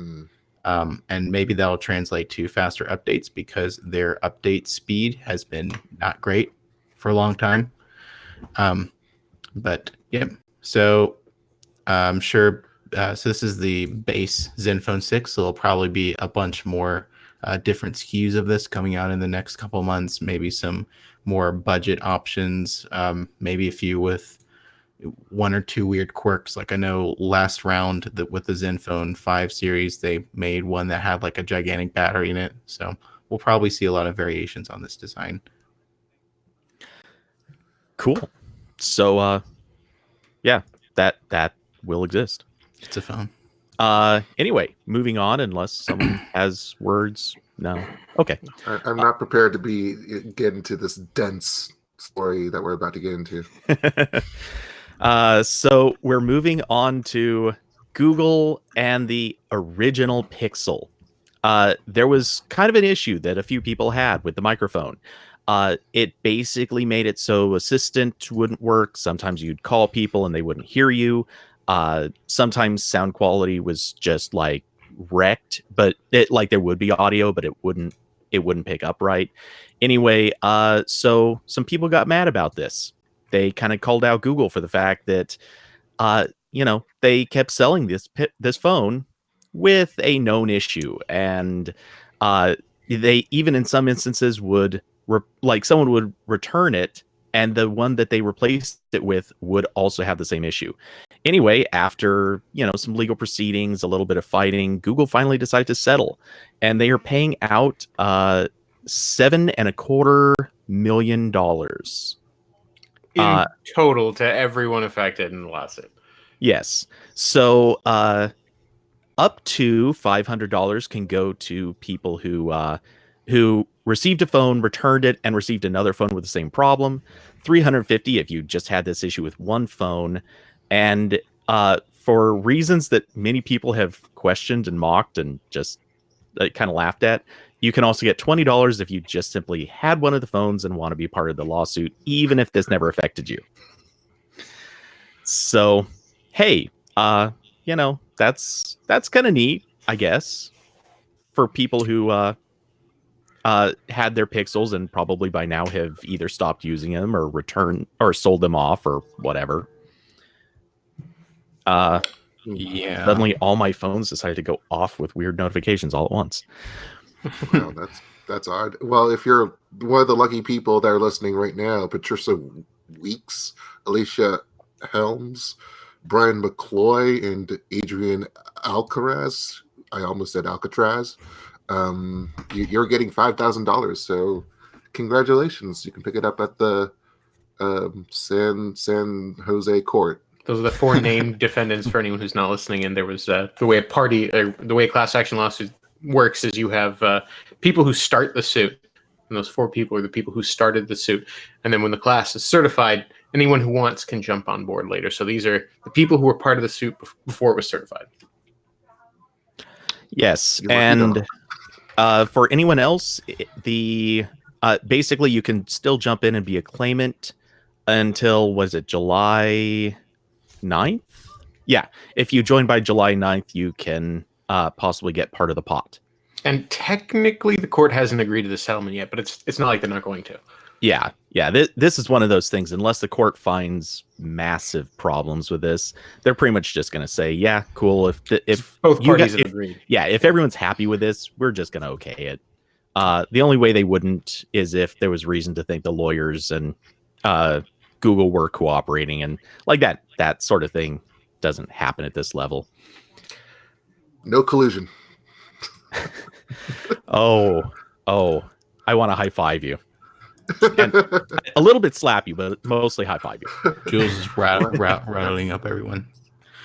And maybe that'll translate to faster updates because their update speed has been not great for a long time. But yeah, so I'm sure. So this is the base Zenfone 6. So there'll probably be a bunch more different SKUs of this coming out in the next couple months. Maybe some more budget options. Maybe a few with one or two weird quirks. Like I know last round with the Zenfone 5 series, they made one that had like a gigantic battery in it. So we'll probably see a lot of variations on this design. Cool. So yeah, that will exist. It's a phone. Anyway, moving on, unless someone has words. No. Okay. I'm not prepared to get into this dense story that we're about to get into. So we're moving on to Google and the original Pixel. There was kind of an issue that a few people had with the microphone. It basically made it so Assistant wouldn't work. Sometimes you'd call people and they wouldn't hear you. Sometimes sound quality was just like wrecked, but there would be audio, but it wouldn't pick up right. Anyway, so some people got mad about this. They kind of called out Google for the fact that, they kept selling this phone with a known issue, and they even in some instances would someone would return it, and the one that they replaced it with would also have the same issue. Anyway, after some legal proceedings, a little bit of fighting, Google finally decided to settle, and they are paying out $7.25 million. In total to everyone affected in the lawsuit. Yes. So up to $500 can go to people who received a phone, returned it, and received another phone with the same problem. $350 if you just had this issue with one phone. And for reasons that many people have questioned and mocked and just kind of laughed at, you can also get $20 if you just simply had one of the phones and want to be part of the lawsuit, even if this never affected you. So, hey, that's kind of neat, I guess, for people who had their Pixels and probably by now have either stopped using them or returned or sold them off or whatever. Yeah. Suddenly, all my phones decided to go off with weird notifications all at once. Wow, that's odd. Well, if you're one of the lucky people that are listening right now, Patricia Weeks, Alicia Helms, Brian McCloy, and Adrian Alcaraz. I almost said Alcatraz. You're getting $5,000. So, congratulations! You can pick it up at the San Jose court. Those are the 4 named defendants for anyone who's not listening. And there was the way a class action lawsuit works is you have people who start the suit, and those 4 people are the people who started the suit. And then when the class is certified, anyone who wants can jump on board later. So these are the people who were part of the suit before it was certified. Yes, and for anyone else, basically you can still jump in and be a claimant until, was it July 9th? Yeah, if you join by July 9th, you can possibly get part of the pot. And technically, the court hasn't agreed to the settlement yet, but it's not like they're not going to. Yeah. This is one of those things. Unless the court finds massive problems with this, they're pretty much just going to say, "Yeah, cool." If both parties have agreed, if everyone's happy with this, we're just going to okay it. The only way they wouldn't is if there was reason to think the lawyers and Google were cooperating, and like that sort of thing doesn't happen at this level. No collusion. Oh, I want to high five you. And a little bit slap you, but mostly high five you. Jules is rattling up everyone.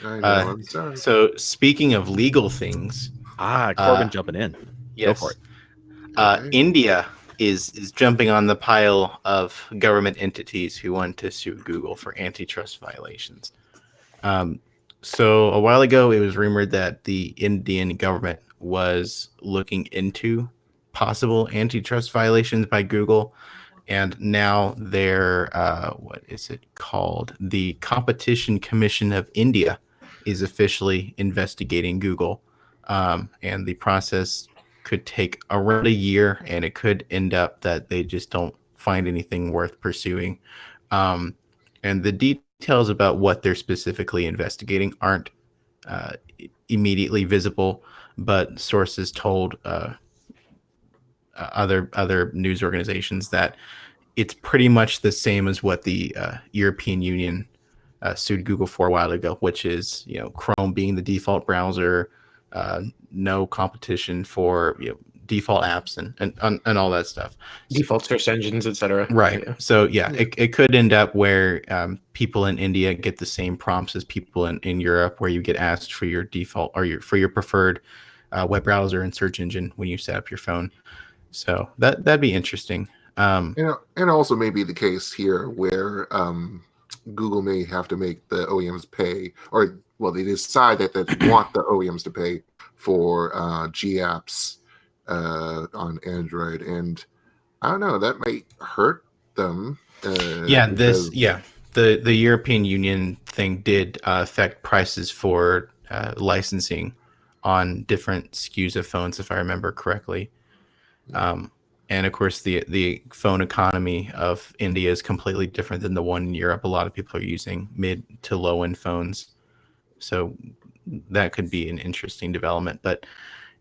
I know, I'm sorry. So speaking of legal things, Corbin jumping in. Yes. Go for it. India is jumping on the pile of government entities who want to sue Google for antitrust violations. So a while ago, it was rumored that the Indian government was looking into possible antitrust violations by Google. And now they're, what is it called? The Competition Commission of India is officially investigating Google. And the process could take around a year, and it could end up that they just don't find anything worth pursuing. And the details about what they're specifically investigating aren't immediately visible, but sources told other news organizations that it's pretty much the same as what the European Union sued Google for a while ago, which is Chrome being the default browser, no competition for default apps and all that stuff. Default search engines, etc. Right. Yeah. So it could end up where people in India get the same prompts as people in Europe, where you get asked for your default or for your preferred web browser and search engine when you set up your phone. So that'd be interesting. And also may be the case here where Google may have to make the OEMs pay, or they decide that they want the OEMs to pay for G apps on Android, and I don't know, that might hurt them. The European Union thing did affect prices for licensing on different SKUs of phones, if I remember correctly. And of course, the phone economy of India is completely different than the one in Europe. A lot of people are using mid to low end phones, so that could be an interesting development. But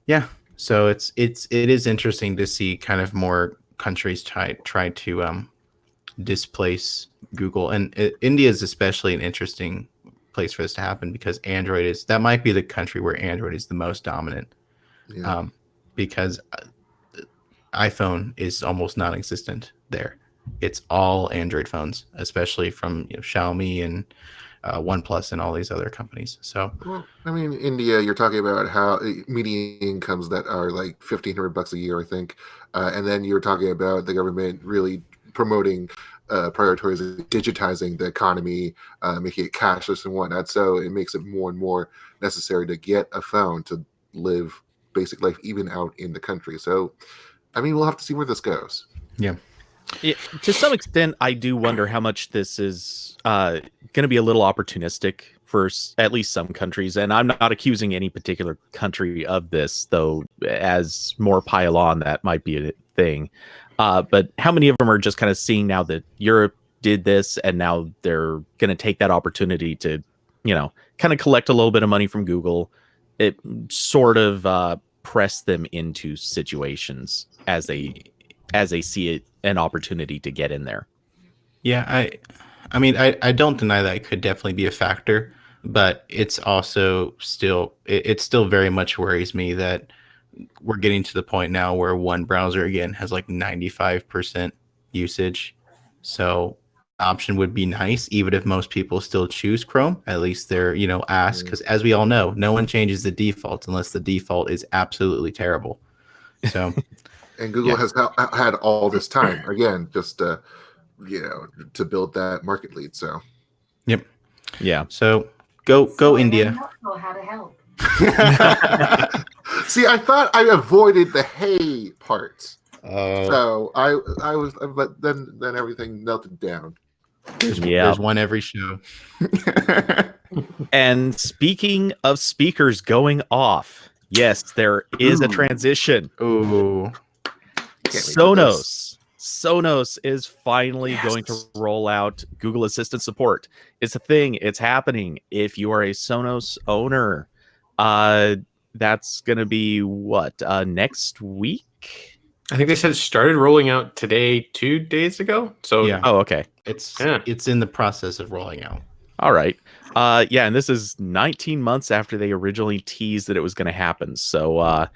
yeah, so it is interesting to see kind of more countries try to displace Google, and India is especially an interesting place for this to happen because that might be the country where Android is the most dominant, because iPhone is almost non-existent there. It's all Android phones, especially from Xiaomi and OnePlus and all these other companies. So, well, I mean, India, you're talking about how median incomes that are like $1,500 a year, I think, and then you're talking about the government really promoting, prioritizing, digitizing the economy, making it cashless and whatnot. So it makes it more and more necessary to get a phone to live basic life, even out in the country. So, I mean, we'll have to see where this goes. yeah. To some extent, I do wonder how much this is going to be a little opportunistic for at least some countries. And I'm not accusing any particular country of this, though, as more pile on, that might be a thing. But how many of them are just kind of seeing now that Europe did this and now they're going to take that opportunity to, kind of collect a little bit of money from Google? It sort of press them into situations as they see it an opportunity to get in there. Yeah, I mean, I don't deny that it could definitely be a factor, but it's also still it still very much worries me that we're getting to the point now where one browser again has like 95% usage. So option would be nice, even if most people still choose Chrome. At least they're asked, because as we all know, no one changes the default unless the default is absolutely terrible. So And Google has had all this time, again, just to build that market lead. So, yep, yeah. So go India. Not know how to help. see, I thought I avoided the hey part. Oh, So I was, but then everything melted down. there's one every show. And speaking of speakers going off, yes, there is a transition. Ooh. Sonos is finally going to roll out Google Assistant support. It's a thing. It's happening. If you are a Sonos owner, that's going to be next week? I think they said it started rolling out today, 2 days ago. So yeah. Oh, okay. It's in the process of rolling out. All right. And this is 19 months after they originally teased that it was going to happen. So,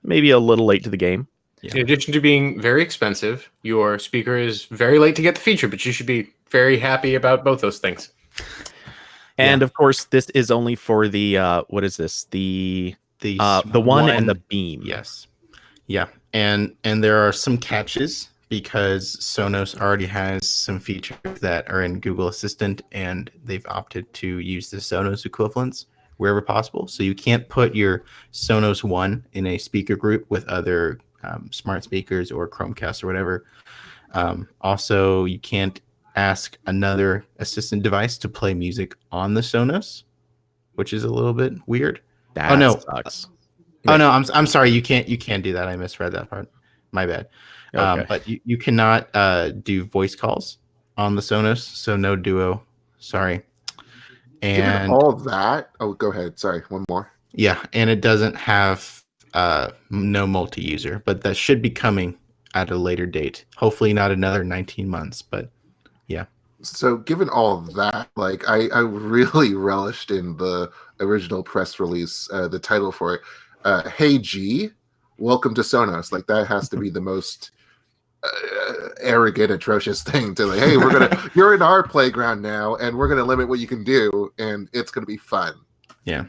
maybe a little late to the game. Yeah. In addition to being very expensive, your speaker is very late to get the feature, but you should be very happy about both those things. And of course, this is only for the what is this? The one and the beam. Yes. Yeah. And there are some catches because Sonos already has some features that are in Google Assistant, and they've opted to use the Sonos equivalents wherever possible. So you can't put your Sonos One in a speaker group with other smart speakers or Chromecast or whatever. Also, you can't ask another assistant device to play music on the Sonos, which is a little bit weird. That sucks. Oh no, I'm sorry. You can't do that. I misread that part. My bad. Okay. But you cannot do voice calls on the Sonos, so no Duo. Sorry. And given all that, go ahead. Sorry, one more. Yeah, and it doesn't have no multi-user, but that should be coming at a later date. Hopefully not another 19 months, but yeah. So given all that, like I really relished in the original press release, the title for it, Hey G, welcome to Sonos. Like that has to be the most arrogant, atrocious thing to like, hey, you're in our playground now, and we're gonna limit what you can do, and it's gonna be fun. Yeah.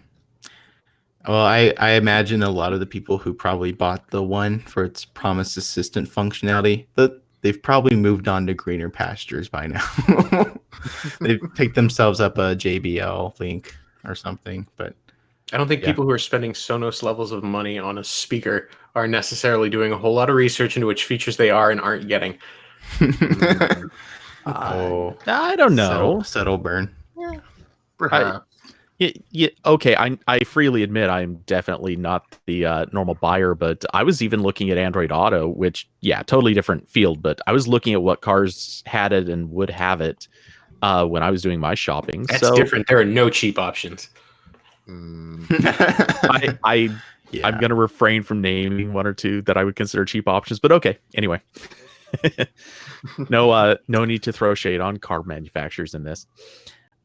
Well, I imagine a lot of the people who probably bought the one for its promised assistant functionality, they've probably moved on to greener pastures by now. They've picked themselves up a JBL Link or something, but I don't think people who are spending Sonos levels of money on a speaker are necessarily doing a whole lot of research into which features they are and aren't getting. I don't know. Subtle burn. Yeah, perhaps. Okay, I freely admit I'm definitely not the normal buyer, but I was even looking at Android Auto, which, totally different field, but I was looking at what cars had it and would have it when I was doing my shopping. That's different. There are no cheap options. I'm going to refrain from naming one or two that I would consider cheap options, but okay. Anyway, no need to throw shade on car manufacturers in this.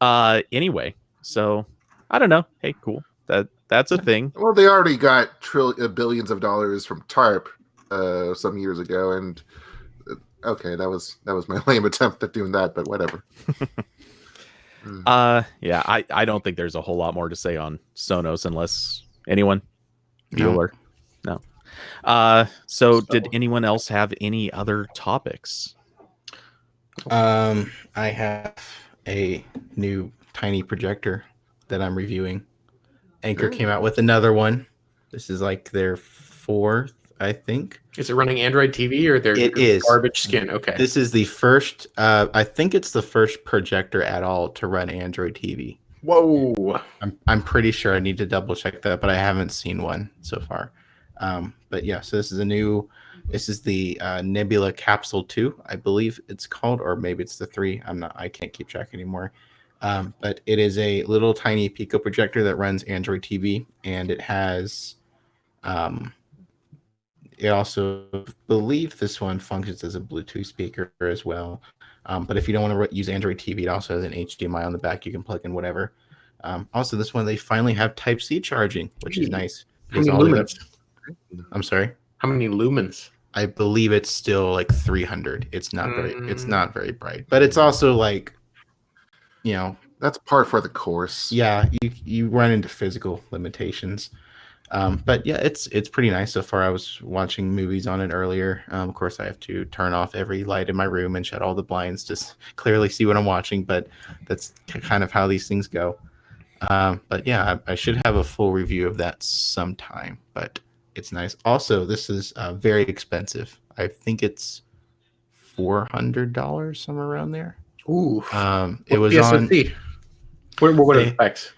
Anyway, so I don't know. Hey, cool. That's a thing. Well, they already got billions of dollars from TARP some years ago, and okay, that was my lame attempt at doing that, but whatever. Yeah, I don't think there's a whole lot more to say on Sonos unless anyone? Bueller? No. So did anyone else have any other topics? I have a new tiny projector that I'm reviewing. Anchor came out with another one. This is like their fourth, I think. Is it running Android TV or their garbage skin? Okay. This is the first, I think it's the first projector at all to run Android TV. Whoa. I'm pretty sure. I need to double check that, but I haven't seen one so far. But yeah, so this is the Nebula Capsule 2, I believe it's called, or maybe it's the 3. I can't keep track anymore. But it is a little tiny Pico projector that runs Android TV, and it has, it also believe this one functions as a Bluetooth speaker as well. But if you don't want to use Android TV, it also has an HDMI on the back. You can plug in whatever. Also, this one, they finally have Type-C charging, which is nice. How many lumens? I'm sorry? How many lumens? I believe it's still like 300. It's not very bright, but it's also like, that's par for the course. Yeah, you run into physical limitations. But yeah, it's pretty nice so far. I was watching movies on it earlier. Of course, I have to turn off every light in my room and shut all the blinds to clearly see what I'm watching, but that's kind of how these things go. But yeah, I should have a full review of that sometime, but it's nice. Also, this is very expensive. I think it's $400, somewhere around there. Ooh. It was on. What are the specs?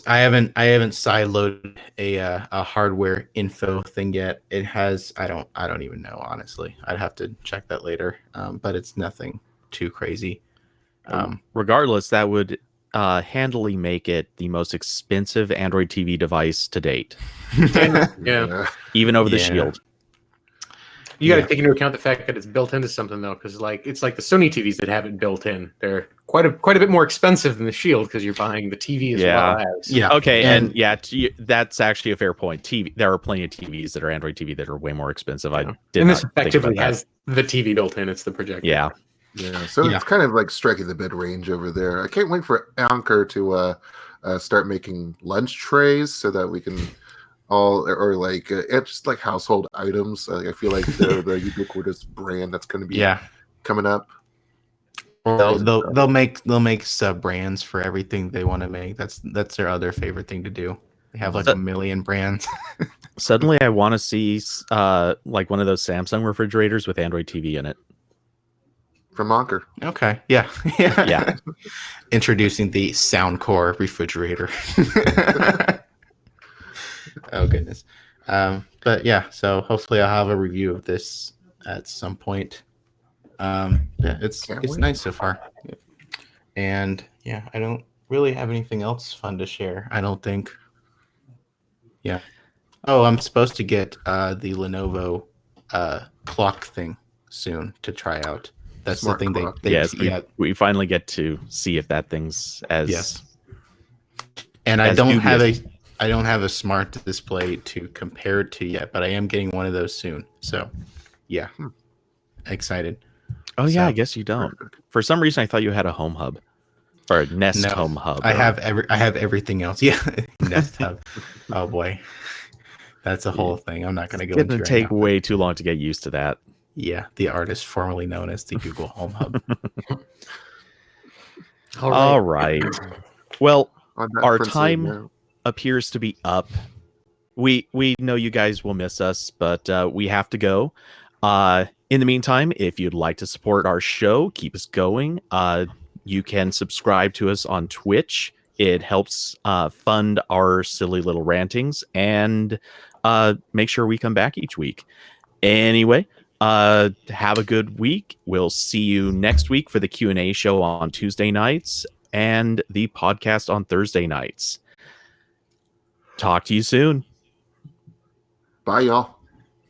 I haven't sideloaded a hardware info thing yet. It has I don't even know, honestly. I'd have to check that later. But it's nothing too crazy. Regardless, that would handily make it the most expensive Android TV device to date. Yeah. Even over the Shield. You got to take into account the fact that it's built into something, though, because it's like the Sony TVs that have it built in. They're quite a bit more expensive than the Shield because you're buying the TV as well as. Yeah. Okay, and that's actually a fair point. There are plenty of TVs that are Android TV that are way more expensive. And this effectively has the TV built in. It's the projector. Yeah. Yeah, so it's kind of like striking the mid range over there. I can't wait for Anker to start making lunch trays so that we can it's just like household items. I feel like they're the ubiquitous brand that's going to be coming up. They'll make sub brands for everything they want to make. That's their other favorite thing to do. They have like a million brands. Suddenly, I want to see like one of those Samsung refrigerators with Android TV in it. From Anker. Okay. Yeah. Introducing the Soundcore refrigerator. Oh goodness. But yeah, so hopefully I'll have a review of this at some point. It's nice so far. And yeah, I don't really have anything else fun to share, I don't think. Yeah. Oh, I'm supposed to get the Lenovo clock thing soon to try out. That's Smart the thing clock. we finally get to see if that thing's as And as I don't have a smart display to compare it to yet, but I am getting one of those soon. So, yeah, excited. Oh yeah, I guess you don't. For some reason, I thought you had a Home Hub or a Nest Home Hub. I have everything else. Yeah, Nest Hub. Oh boy, that's a whole thing. I'm not going to go into. It's going to take way too long to get used to that. Yeah, the artist formerly known as the Google Home Hub. All right. Well, our time appears to be up. We know you guys will miss us, but we have to go. In the meantime, if you'd like to support our show, keep us going, you can subscribe to us on Twitch. It helps fund our silly little rantings and make sure we come back each week. Anyway, have a good week. We'll see you next week for the Q&A show on Tuesday nights and the podcast on Thursday nights. Talk to you soon. Bye, y'all.